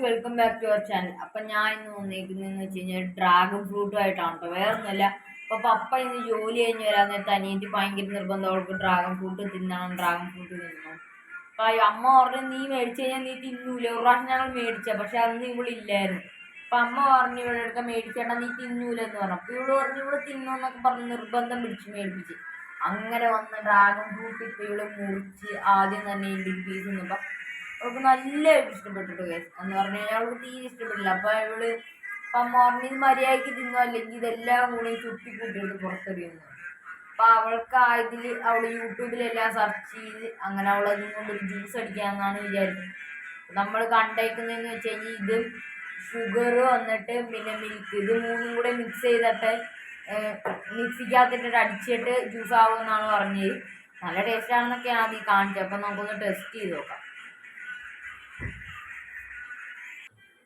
Welcome back to our channel. അപ്പൊ ഞാൻ ഇന്ന് വന്നേക്കുന്നതെന്ന് വെച്ച് കഴിഞ്ഞാൽ ഡ്രാഗൺ ഫ്രൂട്ടുമായിട്ടാണ് കേട്ടോ. വേറെ ഒന്നുമല്ല. അപ്പൊ പപ്പ ഇന്ന് ജോലി കഴിഞ്ഞ് വരാൻ നേരത്തെ അനിയത്തി ഭയങ്കര നിർബന്ധം, അവൾക്ക് ഡ്രാഗൺ ഫ്രൂട്ട് തിന്നണം, ഡ്രാഗൺ ഫ്രൂട്ട് തിന്നണം. അപ്പൊ അമ്മ പറഞ്ഞു നീ മേടിച്ചു കഴിഞ്ഞാൽ നീ തിന്നൂല. ഒരു പ്രാവശ്യം ഞങ്ങൾ മേടിച്ച, പക്ഷെ അന്ന് ഇവളില്ലായിരുന്നു. അപ്പൊ അമ്മ പറഞ്ഞു ഇവിടെ എടുക്കാൻ മേടിച്ചേട്ടാ നീ തിന്നൂല എന്ന് പറഞ്ഞു. അപ്പൊ ഇവള് പറഞ്ഞു ഇവിടെ തിന്നോന്നൊക്കെ പറഞ്ഞ് നിർബന്ധം പിടിച്ച് മേടിപ്പിച്ച്. അങ്ങനെ വന്ന ഡ്രാഗൺ ഫ്രൂട്ട് ഇപ്പൊ ഇവള് മുറിച്ച് ആദ്യം തന്നെ ഇതിന്റെ പീസ് തിന്നപ്പോ അവൾക്ക് നല്ലതായിട്ട് ഇഷ്ടപ്പെട്ടിട്ട് കേസ് എന്ന് പറഞ്ഞു കഴിഞ്ഞാൽ അവൾക്ക് തീരെ ഇഷ്ടപ്പെട്ടില്ല. അപ്പൊ ഇവള് മോർണിംഗ് മര്യാദയ്ക്ക് തിന്നോ അല്ലെങ്കിൽ ഇതെല്ലാം കൂടി ചുട്ടിക്കൂട്ടിയിട്ട് പുറത്തെറിയുന്നു. അപ്പൊ അവൾക്ക് ഇതിൽ അവള് യൂട്യൂബിലെല്ലാം സെർച്ച് ചെയ്ത് അങ്ങനെ അവൾ അതും കൊണ്ട് ഒരു ജ്യൂസ് അടിക്കാന്നാണ് വിചാരിച്ചത്. നമ്മൾ കണ്ടേക്കുന്നതെന്ന് വെച്ച് കഴിഞ്ഞാൽ ഇത് ഷുഗർ വന്നിട്ട് പിന്നെ മിൽക്ക് ഇത് മൂന്നും കൂടെ മിക്സ് ചെയ്തിട്ട് മിക്സിക്കകത്തിട്ട് അടിച്ചിട്ട് ജ്യൂസ് ആവുമെന്നാണ് പറഞ്ഞത്. നല്ല ടേസ്റ്റ് ആണെന്നൊക്കെയാണ് ആദ്യം കാണിച്ചത്. അപ്പം നമുക്കൊന്ന് ടെസ്റ്റ് ചെയ്ത് നോക്കാം.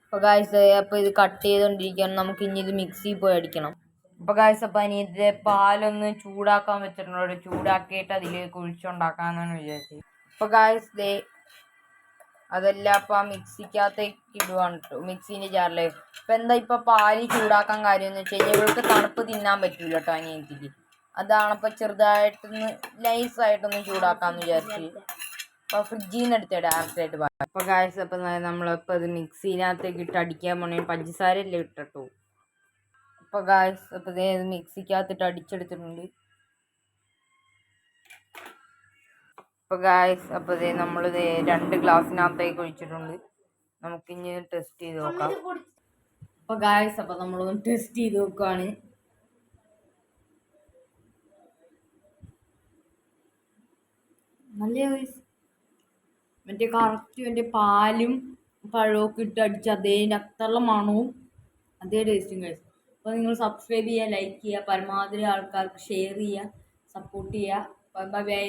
അപ്പോൾ ഗായ്സ് അപ്പോൾ ഇത് കട്ട് ചെയ്തുകൊണ്ടിരിക്കുകയാണ്. നമുക്ക് ഇനി ഇത് മിക്സിയിൽ പോയി അടിക്കണം. അപ്പോൾ ഗായ്സ് അപ്പോൾ ഇനി ഇത് പാലൊന്ന് ചൂടാക്കാൻ വെച്ചിട്ടുണ്ട്. ചൂടാക്കിയിട്ട് അതിലേക്ക് ഒഴിച്ചുണ്ടാക്കാമെന്നാണ് വിചാരിച്ചത്. അപ്പോൾ ഗായ്സ് അതെല്ലാം അപ്പോൾ ആ മിക്സിക്കകത്തേക്ക് ഇടുവാണ് കേട്ടോ, മിക്സീൻ്റെ ജാറിലേക്ക്. അപ്പോൾ എന്താ ഇപ്പോൾ പാല് ചൂടാക്കാൻ കാര്യം എന്ന് വെച്ച് കഴിഞ്ഞാൽ ഇവൾക്ക് തണുപ്പ് തിന്നാൻ പറ്റൂല കേട്ടോ അനിയത്തിക്ക്. അതാണ് അപ്പോൾ ചെറുതായിട്ടൊന്ന് നൈസായിട്ടൊന്ന് ചൂടാക്കാമെന്ന് വിചാരിച്ചു. അപ്പോൾ ഫ്രിഡ്ജിൽ നിന്ന് എടുത്തേ ഡയറക്റ്റായിട്ട് പാൽ. അപ്പോൾ ഗായ്സ് അപ്പോൾ നമ്മളിപ്പോൾ ഇത് മിക്സിനകത്തേക്ക് ഇട്ട് അടിക്കാൻ പോണേ പഞ്ചസാരയല്ലേ ഇട്ടോ. അപ്പോൾ ഗായ്സ് അപ്പോൾ ഇത് മിക്സിക്കകത്തിട്ട് അടിച്ചെടുത്തിട്ടുണ്ട്. അപ്പോൾ ഗായ്സ് അപ്പോൾ നമ്മളിത് 2 ഗ്ലാസ്സിനകത്തേക്ക് ഒഴിച്ചിട്ടുണ്ട്. നമുക്കിനി ടെസ്റ്റ് ചെയ്ത് നോക്കാം. അപ്പോൾ ഗായ്സ് അപ്പോൾ നമ്മളൊന്ന് ടെസ്റ്റ് ചെയ്ത് നോക്കുകയാണ്. നല്ല മറ്റേ കറക്റ്റ് മറ്റേ പാലും പഴമൊക്കെ ഇട്ട് അടിച്ച് അതേ അത്രയുള്ള മണവും അതേ ടേസ്റ്റും കഴിച്ചു. അപ്പോൾ നിങ്ങൾ സബ്സ്ക്രൈബ് ചെയ്യുക, ലൈക്ക് ചെയ്യുക, പരമാവധി ആൾക്കാർക്ക് ഷെയർ ചെയ്യുക, സപ്പോർട്ട് ചെയ്യുക. Bye bye.